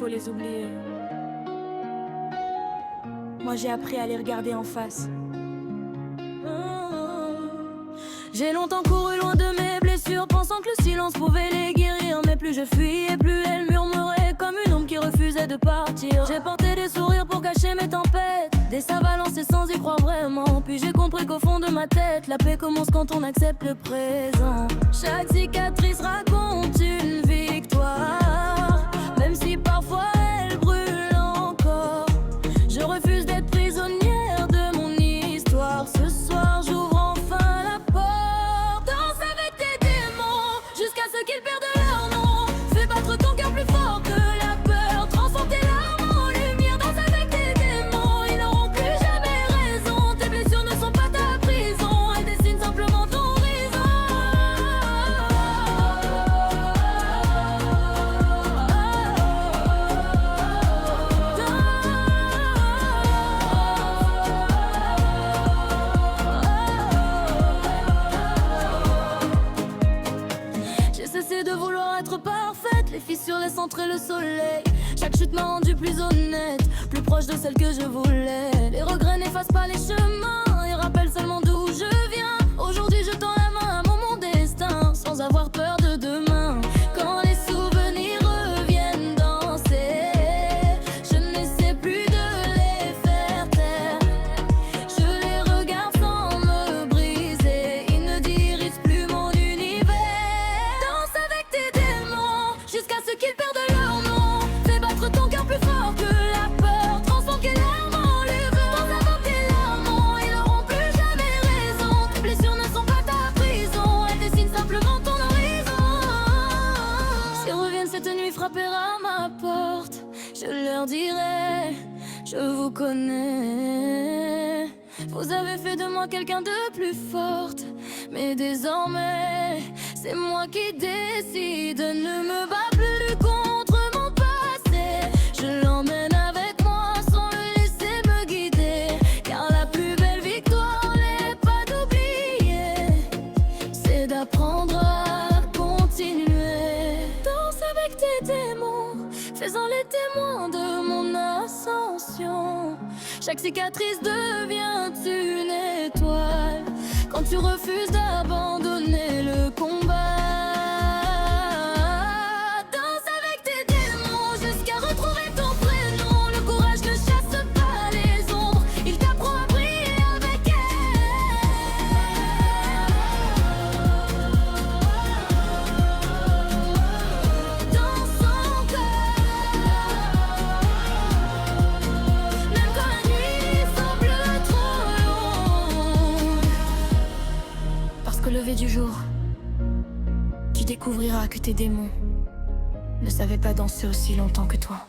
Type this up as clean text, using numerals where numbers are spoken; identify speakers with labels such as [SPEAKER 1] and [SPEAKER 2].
[SPEAKER 1] faut les oublier. Moi j'ai appris à les regarder en face. J'ai longtemps couru loin de mes blessures, pensant que le silence pouvait les guérir. Mais plus je fuyais, plus elles murmuraient comme une ombre qui refusait de partir. J'ai porté des sourires pour cacher mes tempêtes, des sables lancés sans y croire vraiment. Puis j'ai compris qu'au fond de ma tête, la paix commence quand on accepte le présent. Chaque cicatrice raconte une victoire, même si parfois elle brûle encore. Je refuse d'être prisonnière de mon histoire. Ce soir j'ouvre enfin la porte. Danse avec tes démons jusqu'à ce qu'ils perdent leur nom. Fais battre ton cœur plus fort que la peur. Transforme tes larmes en lumière. Danse avec tes démons, ils n'auront plus jamais raison. Tes blessures ne sont pas ta prison, elles dessinent simplement ton horizon. J'ai cessé de vouloir être parfaite, les fissures laissent entrer le soleil. Chaque chute m'a rendue plus honnête, plus proche de celle que je voulais. Les regrets n'effacent pas les chemins, ils rappellent seulement d'où je viens. Aujourd'hui je tends la main à mon destin, sans avoir peur de demain. Quand les souvenirs reviennent danser, je n'essaie plus de les faire taire. Je les regarde sans me briser, ils ne dirigent plus mon univers. Danse avec tes démons jusqu'à ce qu'ils perdent leur nom. Fais battre ton cœur plus fort que la peur. Transforme tes larmes en lumière. Danse avec tes larmes, ils n'auront plus jamais raison. Tes blessures ne sont pas ta prison, elles dessinent simplement ton horizon. S'ils reviennent cette nuit frapper à ma porte, je leur dirai: je vous connais. Vous avez fait de moi quelqu'un de plus forte, mais désormais c'est moi qui décide. Ne me bats plus contre mon passé, je l'emmène avec moi sans le laisser me guider. Car la plus belle victoire n'est pas d'oublier, c'est d'apprendre à continuer. Danse avec tes démons, faisant les témoins de mon ascension. Chaque cicatrice devient une étoile quand tu refuses d'abandonner le combat. Danse avec tes démons jusqu'à retrouver ton prénom. Le courage ne chasse pas les ombres, il t'apprend à briller avec elle. Dans son cœur, même quand la nuit semble trop longue. Parce qu'au lever du jour, tu découvriras que tes démons ne savaient pas danser aussi longtemps que toi.